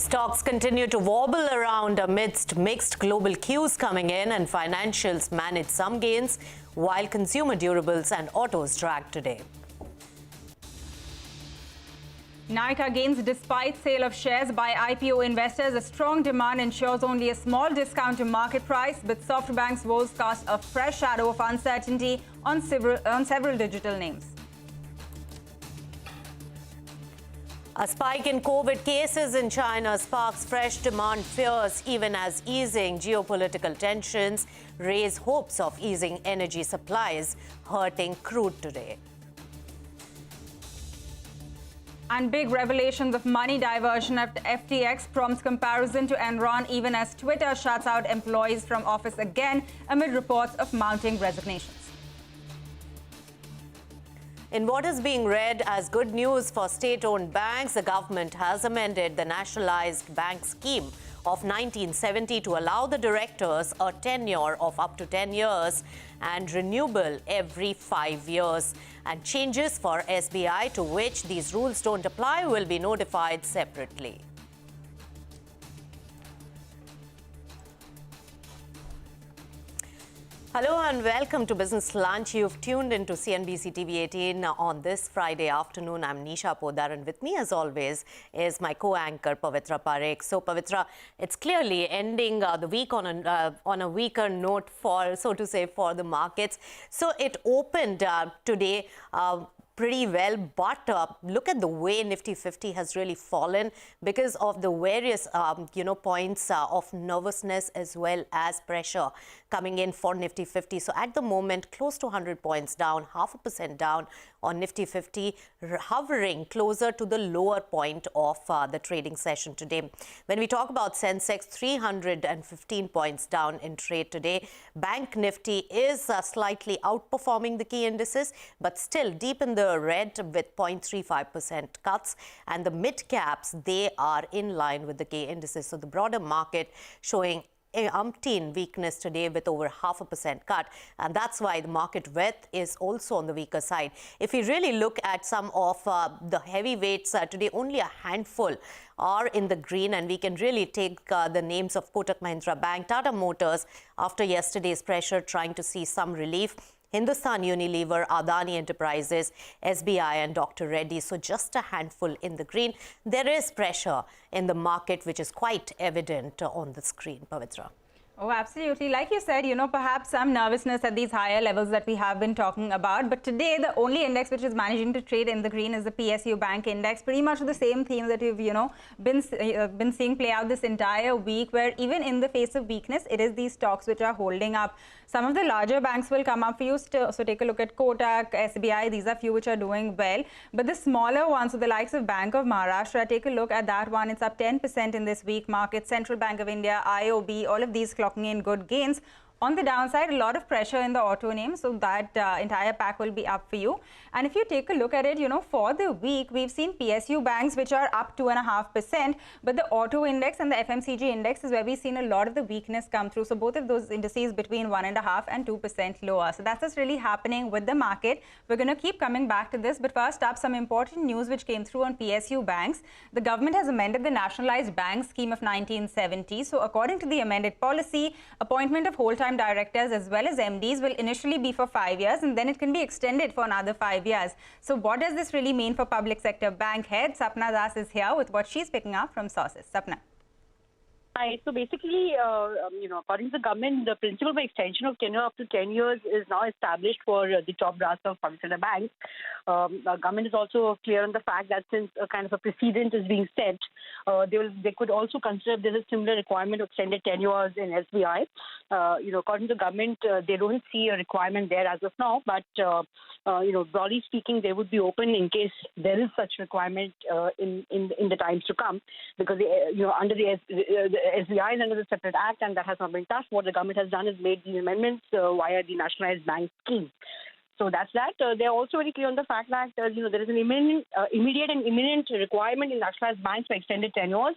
Stocks continue to wobble around amidst mixed global cues coming in, and financials manage some gains while consumer durables and autos drag today. Nykaa gains despite sale of shares by IPO investors. A strong demand ensures only a small discount to market price, but SoftBank's woes cast a fresh shadow of uncertainty on several digital names. A spike in COVID cases in China sparks fresh demand fears, even as easing geopolitical tensions raise hopes of easing energy supplies, hurting crude today. And big revelations of money diversion at FTX prompts comparison to Enron, even as Twitter shuts out employees from office again amid reports of mounting resignations. In what is being read as good news for state-owned banks, the government has amended the nationalized bank scheme of 1970 to allow the directors a tenure of up to 10 years and renewable every 5 years. And changes for SBI to which these rules don't apply will be notified separately. Hello and welcome to Business Lunch. You've tuned into CNBC-TV18 on this Friday afternoon. I'm Nisha Podar, and with me as always is my co-anchor Pavitra Parekh. So Pavitra, it's clearly ending the week on a weaker note for, so to say, for the markets. So it opened today pretty well, but look at the way Nifty 50 has really fallen because of the various points of nervousness as well as pressure coming in for Nifty 50. So at the moment, close to 100 points down, 0.5% down on Nifty 50, hovering closer to the lower point of the trading session today. When we talk about Sensex, 315 points down in trade today. Bank Nifty is slightly outperforming the key indices, but still deep in the red with 0.35% cuts, and the mid caps, they are in line with the key indices. So the broader market showing umpteen weakness today with over 0.5% cut, and that's why the market width is also on the weaker side. If we really look at some of the heavyweights today, only a handful are in the green, and we can really take the names of Kotak Mahindra Bank, Tata Motors after yesterday's pressure, trying to see some relief. Hindustan Unilever, Adani Enterprises, SBI and Dr. Reddy. So just a handful in the green. There is pressure in the market, which is quite evident on the screen, Pavitra. Oh, absolutely. Like you said, perhaps some nervousness at these higher levels that we have been talking about. But today, the only index which is managing to trade in the green is the PSU Bank Index. Pretty much the same theme that we've, been seeing play out this entire week, where even in the face of weakness, it is these stocks which are holding up. Some of the larger banks will come up for you still. So take a look at Kotak, SBI. These are few which are doing well. But the smaller ones, so the likes of Bank of Maharashtra, take a look at that one. It's up 10% in this week market. Central Bank of India, IOB, all of these clocking in good gains. On the downside, a lot of pressure in the auto names, so that entire pack will be up for you. And if you take a look at it, for the week, we've seen PSU banks which are up 2.5%, but the auto index and the FMCG index is where we've seen a lot of the weakness come through. So both of those indices between 1.5% and 2% lower. So that's what's really happening with the market. We're going to keep coming back to this, but first up, some important news which came through on PSU banks. The government has amended the nationalized bank scheme of 1970. So according to the amended policy, appointment of whole-time directors as well as MDs will initially be for 5 years, and then it can be extended for another 5 years. So what does this really mean for public sector bank head? Sapna Das is here with what she's picking up from sources. Sapna. Hi. So basically, according to the government, the principle for extension of tenure up to 10 years is now established for the top brass of public sector banks. The government is also clear on the fact that since a kind of a precedent is being set, they could also consider if there's a similar requirement of extended tenures in SBI. According to the government, they don't see a requirement there as of now, but broadly speaking, they would be open in case there is such requirement in the times to come, because under the SBI is under the separate act, and that has not been touched. What the government has done is made the amendments via the nationalized bank scheme. So that's that. They're also very clear on the fact that there is an immediate and imminent requirement in nationalized banks for extended tenures.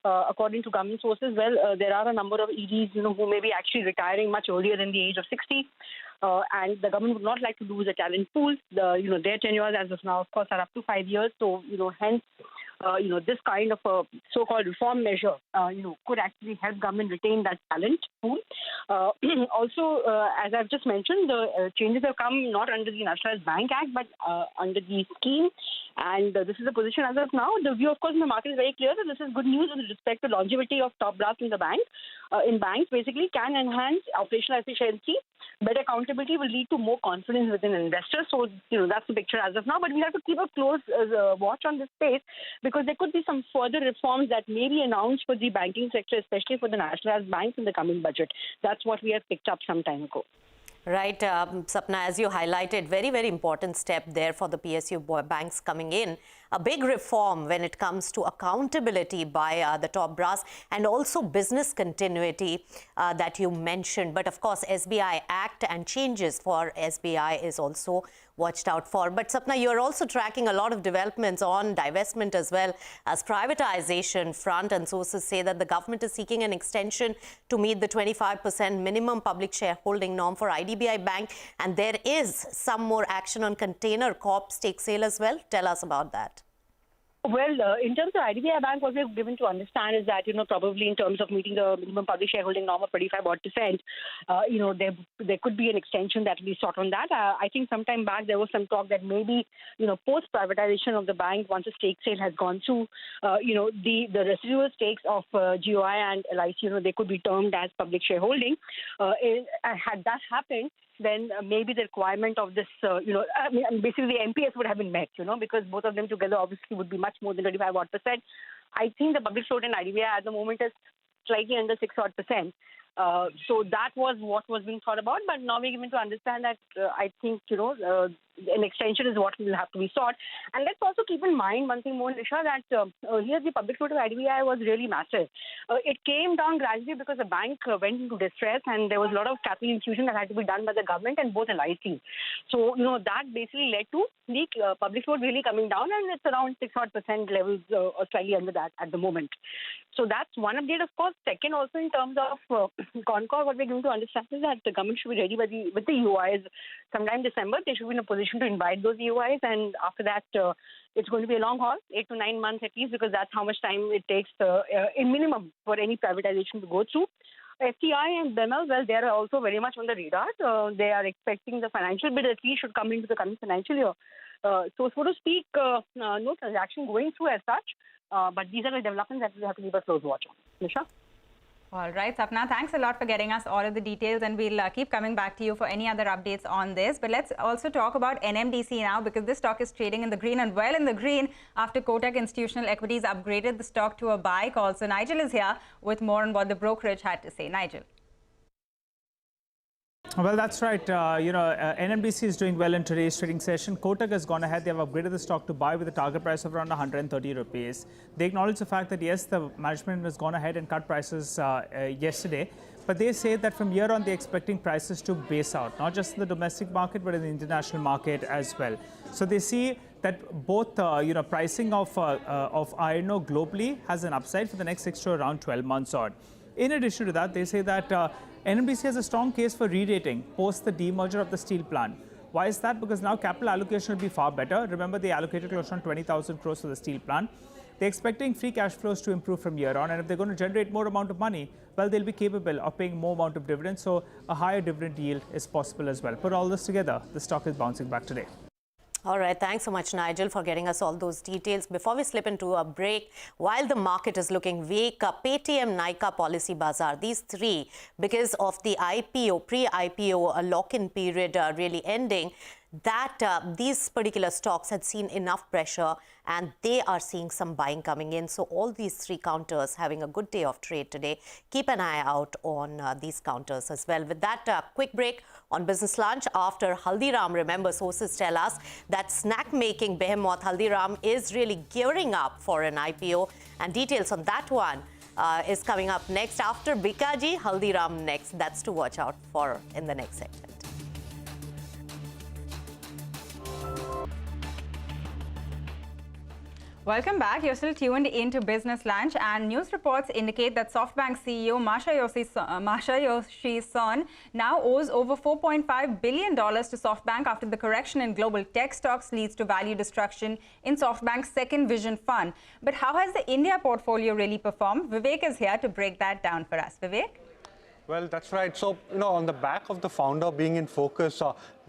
According to government sources, there are a number of EDs, who may be actually retiring much earlier than the age of 60. And the government would not like to lose a talent pool. Their tenures as of now, of course, are up to 5 years. So, hence, this kind of a so-called reform measure, could actually help government retain that talent pool. Also, as I've just mentioned, the changes have come not under the Nationalized Bank Act, but under the scheme. And this is the position as of now. The view, of course, in the market is very clear that this is good news with respect to longevity of top brass in the bank. In banks, basically, can enhance operational efficiency. Better accountability will lead to more confidence within investors. So, that's the picture as of now. But we have to keep a close watch on this space, because there could be some further reforms that may be announced for the banking sector, especially for the nationalized banks in the coming budget. That's what we have picked up some time ago. Right, Sapna, as you highlighted, very, very important step there for the PSU banks coming in. A big reform when it comes to accountability by the top brass, and also business continuity that you mentioned. But of course, SBI Act and changes for SBI is also watched out for. But Sapna, you're also tracking a lot of developments on divestment as well as privatization front, and sources say that the government is seeking an extension to meet the 25% minimum public shareholding norm for IDBI Bank, and there is some more action on Container Corp stake sale as well. Tell us about that. Well, in terms of IDBI Bank, what we've given to understand is that, probably in terms of meeting the minimum public shareholding norm of 25%, there could be an extension that will be sought on that. I think sometime back there was some talk that maybe, post-privatization of the bank, once a stake sale has gone through, the residual stakes of GOI and LIC, they could be termed as public shareholding. Had that happened, then maybe the requirement of this, basically the MPS would have been met, because both of them together obviously would be much more than 25%. I think the public float in IDBI at the moment is slightly under 6%. So that was what was being thought about. But now we're given to understand that I think, an extension is what will have to be sought. And let's also keep in mind one thing more, Nisha, that earlier the public float of IDBI was really massive. It came down gradually because the bank went into distress, and there was a lot of capital infusion that had to be done by the government and both LIC. So, that basically led to the public float really coming down, and it's around 6% levels or slightly under that at the moment. So that's one update, of course. Second, also in terms of Concord, what we're going to understand is that the government should be ready with the UIs sometime December. They should be in a position to invite those UIs, and after that, it's going to be a long haul, 8 to 9 months at least, because that's how much time it takes in minimum for any privatization to go through. FTI and BEML, well, they are also very much on the radar. They are expecting the financial bid at least should come into the coming financial year. So to speak, no transaction going through as such, but these are the developments that we have to keep a close watch on. Nisha? All right, Sapna, thanks a lot for getting us all of the details, and we'll keep coming back to you for any other updates on this. But let's also talk about NMDC now, because this stock is trading in the green, and well in the green after Kotak Institutional Equities upgraded the stock to a buy call. So Nigel is here with more on what the brokerage had to say. Nigel. Well, that's right. NMDC is doing well in today's trading session. Kotak has gone ahead. They have upgraded the stock to buy with a target price of around 130 rupees. They acknowledge the fact that, yes, the management has gone ahead and cut prices yesterday. But they say that from here on, they're expecting prices to base out, not just in the domestic market, but in the international market as well. So they see that both, pricing of iron ore globally has an upside for the next 6 to around 12 months on. In addition to that, they say that NMDC has a strong case for re-rating post the demerger of the steel plant. Why is that? Because now capital allocation will be far better. Remember, they allocated close to 20,000 crores for the steel plant. They're expecting free cash flows to improve from here on, and if they're going to generate more amount of money, well, they'll be capable of paying more amount of dividends, so a higher dividend yield is possible as well. Put all this together, the stock is bouncing back today. All right. Thanks so much, Nigel, for getting us all those details. Before we slip into a break, while the market is looking weak, Paytm, Nykaa, Policy Bazaar, these three, because of the IPO, pre-IPO lock-in period really ending, that these particular stocks had seen enough pressure and they are seeing some buying coming in. So all these three counters having a good day of trade today. Keep an eye out on these counters as well. With that, quick break on Business Lunch after Haldiram. Remember, sources tell us that snack-making behemoth Haldiram is really gearing up for an IPO, and details on that one is coming up next after Bikaji. Haldiram next. That's to watch out for in the next segment. Welcome back. You're still tuned into Business Lunch, and news reports indicate that SoftBank CEO Masayoshi Son now owes over $4.5 billion to SoftBank after the correction in global tech stocks leads to value destruction in SoftBank's second vision fund. But how has the India portfolio really performed? Vivek is here to break that down for us. Vivek? Well, that's right. So, on the back of the founder being in focus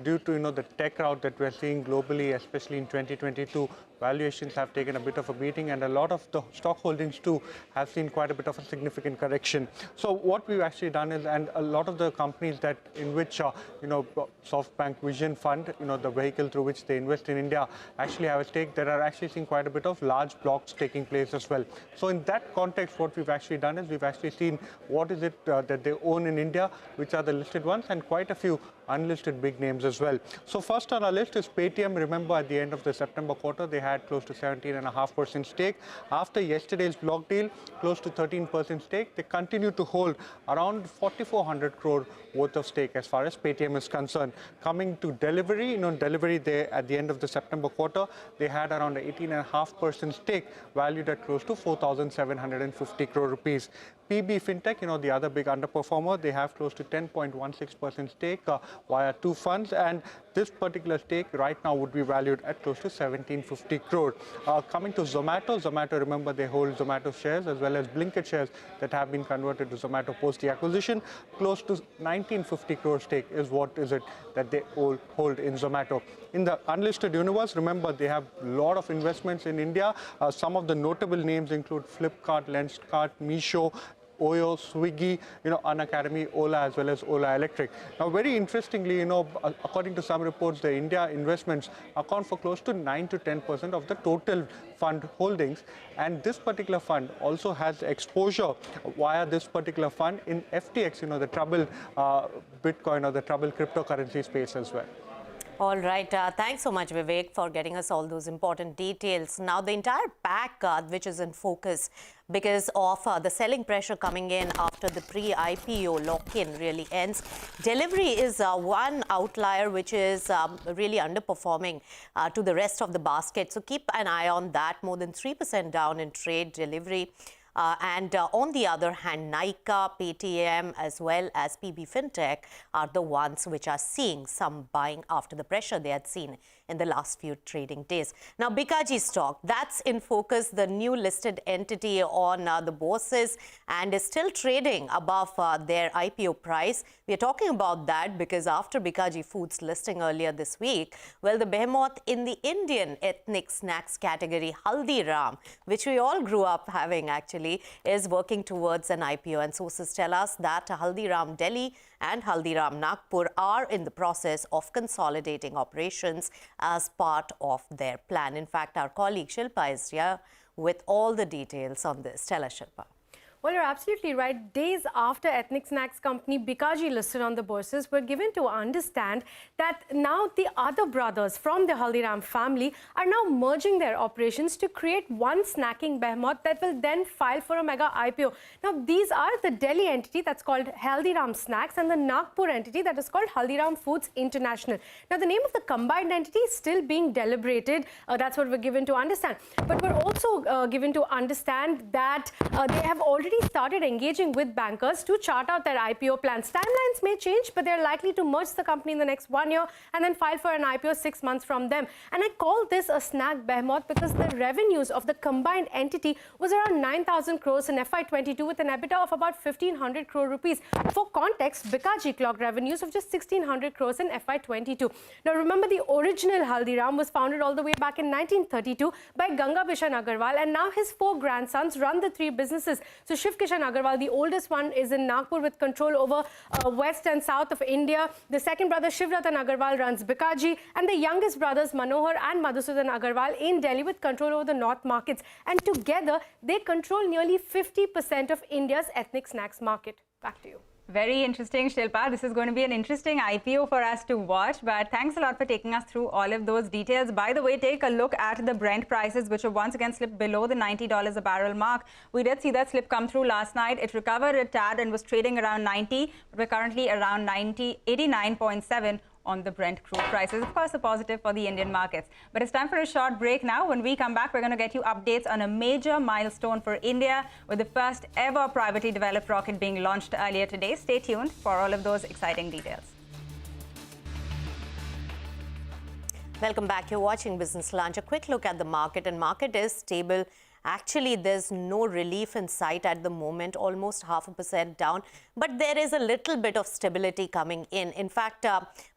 due to, the tech rout that we're seeing globally, especially in 2022, valuations have taken a bit of a beating, and a lot of the stock holdings too have seen quite a bit of a significant correction. So what we've actually done is, and a lot of the companies that in which, SoftBank Vision Fund, the vehicle through which they invest in India, actually have a stake. There are actually seeing quite a bit of large blocks taking place as well. So in that context, what we've actually done is we've actually seen what is it that they own in India, which are the listed ones, and quite a few unlisted big names as well. So first on our list is Paytm. Remember, at the end of the September quarter, they had close to 17.5% stake. After yesterday's block deal, close to 13% stake. They continue to hold around 4,400 crore worth of stake as far as Paytm is concerned. Coming to delivery, delivery, they at the end of the September quarter, they had around 18.5% stake, valued at close to 4,750 crore rupees. PB Fintech, the other big underperformer, they have close to 10.16% stake via two funds, and this particular stake right now would be valued at close to 1,750 crore. Coming to Zomato, remember they hold Zomato shares as well as Blinkit shares that have been converted to Zomato post the acquisition. Close to 1,950 crore stake is what is it that they hold in Zomato. In the unlisted universe, remember they have a lot of investments in India. Some of the notable names include Flipkart, Lenskart, Meesho, Oyo, Swiggy, Unacademy, Ola, as well as Ola Electric. Now, very interestingly, according to some reports, the India investments account for close to 9 to 10% of the total fund holdings. And this particular fund also has exposure via this particular fund in FTX, the troubled Bitcoin or the troubled cryptocurrency space as well. All right. Thanks so much, Vivek, for getting us all those important details. Now, the entire pack, which is in focus because of the selling pressure coming in after the pre-IPO lock-in really ends. Delivery is one outlier which is really underperforming to the rest of the basket. So keep an eye on that. More than 3% down in trade delivery. And on the other hand, Nykaa, Paytm, as well as PB Fintech are the ones which are seeing some buying after the pressure they had seen in the last few trading days. Now, Bikaji stock, that's in focus, the new listed entity on the bourses and is still trading above their IPO price. We are talking about that because after Bikaji Foods listing earlier this week, well, the behemoth in the Indian ethnic snacks category, Haldiram, which we all grew up having actually, is working towards an IPO. And sources tell us that Haldiram Delhi and Haldiram Nagpur are in the process of consolidating operations as part of their plan. In fact, our colleague Shilpa is here with all the details on this. Tell us, Shilpa. Well, you're absolutely right. Days after ethnic snacks company Bikaji listed on the bourses, we're given to understand that now the other brothers from the Haldiram family are now merging their operations to create one snacking behemoth that will then file for a mega IPO. Now, these are the Delhi entity that's called Haldiram Snacks and the Nagpur entity that is called Haldiram Foods International. Now, the name of the combined entity is still being deliberated. That's what we're given to understand. But we're also given to understand that they have already started engaging with bankers to chart out their IPO plans. Timelines may change, but they're likely to merge the company in the next 1 year and then file for an IPO 6 months from them. And I call this a snack behemoth because the revenues of the combined entity was around 9,000 crores in FY22 with an EBITDA of about 1,500 crore rupees. For context, Bikaji clocked revenues of just 1,600 crores in FY22. Now, remember, the original Haldiram was founded all the way back in 1932 by Ganga Bishan Agarwal, and now his 4 grandsons run the 3 businesses. So Shiv Kishan Agarwal, the oldest one, is in Nagpur with control over west and south of India. The second brother, Shivratan Agarwal, runs Bikaji, and the youngest brothers, Manohar and Madhusudan Agarwal, in Delhi with control over the north markets. And together, they control nearly 50% of India's ethnic snacks market. Back to you. Very interesting, Shilpa. This is going to be an interesting IPO for us to watch. But thanks a lot for taking us through all of those details. By the way, take a look at the Brent prices, which have once again slipped below the $90 a barrel mark. We did see that slip come through last night. It recovered a tad and was trading around 90. We're currently around 89.7 on the Brent crude prices. Of course, a positive for the Indian markets. But it's time for a short break now. When we come back, we're going to get you updates on a major milestone for India with the first ever privately developed rocket being launched earlier today. Stay tuned for all of those exciting details. Welcome back. You're watching Business Lunch. A quick look at the market, and market is stable. Actually, there's no relief in sight at the moment, almost 0.5% down, but there is a little bit of stability coming in. In fact,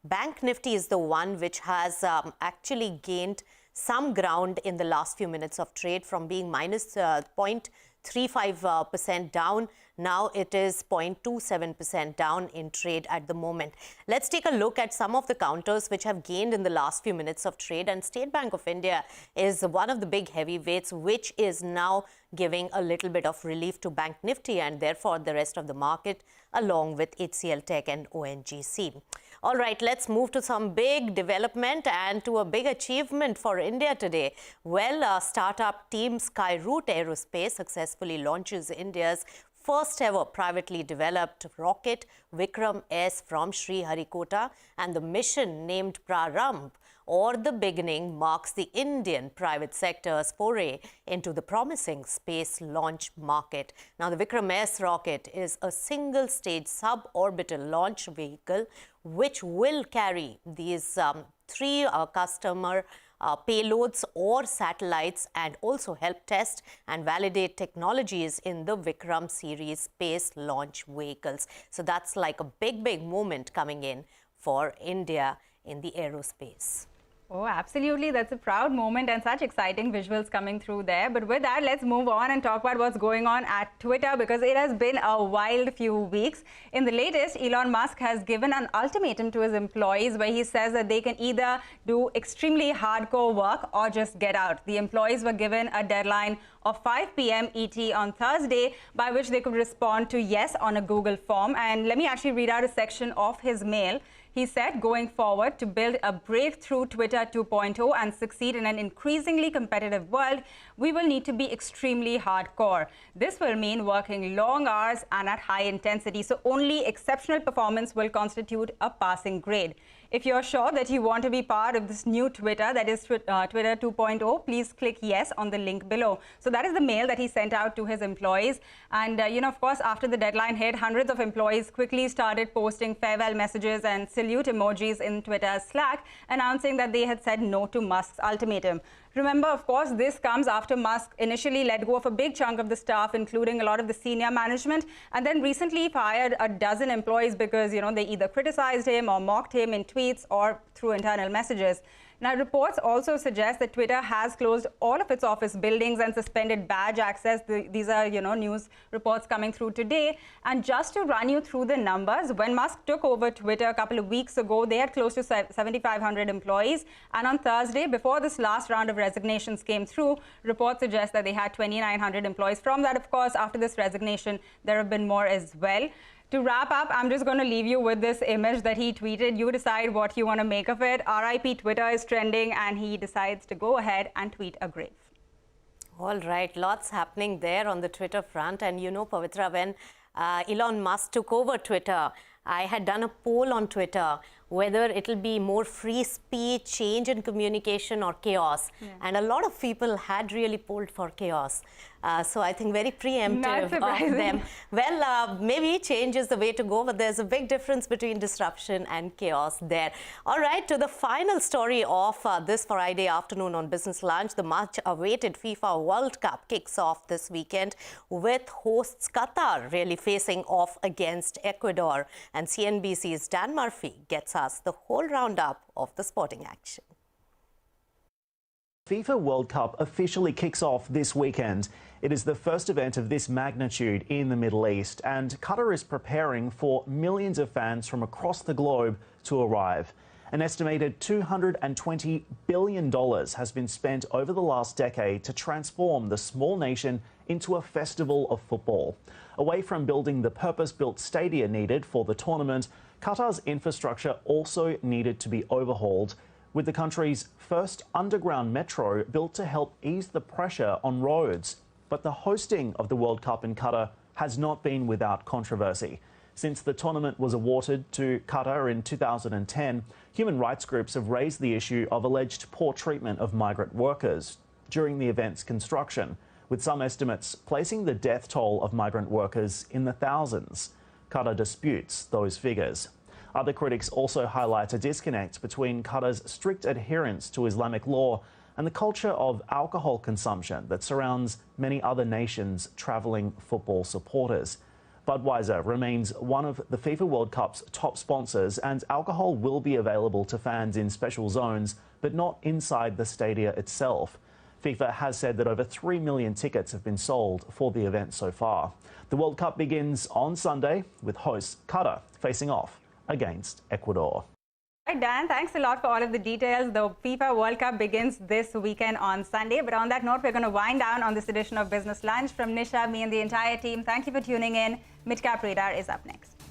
Bank Nifty is the one which has actually gained some ground in the last few minutes of trade from being minus 0.35% down. Now it is 0.27% down in trade at the moment. Let's take a look at some of the counters which have gained in the last few minutes of trade. And State Bank of India is one of the big heavyweights, which is now giving a little bit of relief to Bank Nifty and therefore the rest of the market, along with HCL Tech and ONGC. All right, let's move to some big development and to a big achievement for India today. Well, startup team Skyroot Aerospace successfully launches India's first ever privately developed rocket, Vikram S, from Sriharikota, and the mission named Prarambh, or the beginning, marks the Indian private sector's foray into the promising space launch market. Now, the Vikram S rocket is a single-stage suborbital launch vehicle which will carry these three customer payloads or satellites and also help test and validate technologies in the Vikram series space launch vehicles. So that's like a big moment coming in for India in the aerospace. Oh, absolutely. That's a proud moment and such exciting visuals coming through there. But with that, let's move on and talk about what's going on at Twitter, because it has been a wild few weeks. In the latest, Elon Musk has given an ultimatum to his employees where he says that they can either do extremely hardcore work or just get out. The employees were given a deadline of 5 p.m. ET on Thursday by which they could respond to yes on a Google form. And let me actually read out a section of his mail. He said, going forward, to build a breakthrough Twitter 2.0 and succeed in an increasingly competitive world, we will need to be extremely hardcore. This will mean working long hours and at high intensity, so only exceptional performance will constitute a passing grade. If you're sure that you want to be part of this new Twitter, that is Twitter 2.0, please click yes on the link below. So that is the mail that he sent out to his employees. And, of course, after the deadline hit, hundreds of employees quickly started posting farewell messages and salute emojis in Twitter's Slack, announcing that they had said no to Musk's ultimatum. Remember, of course, this comes after Musk initially let go of a big chunk of the staff, including a lot of the senior management, and then recently fired a dozen employees because, they either criticized him or mocked him in tweets or through internal messages. Now, reports also suggest that Twitter has closed all of its office buildings and suspended badge access. These are, news reports coming through today. And just to run you through the numbers, when Musk took over Twitter a couple of weeks ago, they had close to 7,500 employees. And on Thursday, before this last round of resignations came through, reports suggest that they had 2,900 employees. From that, of course, after this resignation, there have been more as well. To wrap up, I'm just going to leave you with this image that he tweeted. You decide what you want to make of it. RIP Twitter is trending, and he decides to go ahead and tweet a grave. All right, lots happening there on the Twitter front. And Pavitra, when Elon Musk took over Twitter, I had done a poll on Twitter whether it'll be more free speech, change in communication, or chaos. Yeah. And a lot of people had really polled for chaos. So I think very preemptive of them. Well, maybe change is the way to go, but there's a big difference between disruption and chaos there. All right, to the final story of this Friday afternoon on Business Lunch, the much-awaited FIFA World Cup kicks off this weekend with hosts Qatar really facing off against Ecuador. And CNBC's Dan Murphy gets us the whole roundup of the sporting action. FIFA World Cup officially kicks off this weekend. It is the first event of this magnitude in the Middle East, and Qatar is preparing for millions of fans from across the globe to arrive. An estimated $220 billion has been spent over the last decade to transform the small nation into a festival of football. Away from building the purpose-built stadia needed for the tournament, Qatar's infrastructure also needed to be overhauled, with the country's first underground metro built to help ease the pressure on roads. But the hosting of the World Cup in Qatar has not been without controversy. Since the tournament was awarded to Qatar in 2010, Human rights groups have raised the issue of alleged poor treatment of migrant workers during the event's construction, with some estimates placing the death toll of migrant workers in the thousands. Qatar disputes those figures. Other critics also highlight a disconnect between Qatar's strict adherence to Islamic law and the culture of alcohol consumption that surrounds many other nations' travelling football supporters. Budweiser remains one of the FIFA World Cup's top sponsors, and alcohol will be available to fans in special zones, but not inside the stadia itself. FIFA has said that over 3 million tickets have been sold for the event so far. The World Cup begins on Sunday with hosts Qatar facing off against Ecuador. Right, Dan, thanks a lot for all of the details. The FIFA World Cup begins this weekend on Sunday. But on that note, we're going to wind down on this edition of Business Lunch. From Nisha, me and the entire team, thank you for tuning in. Midcap Radar is up next.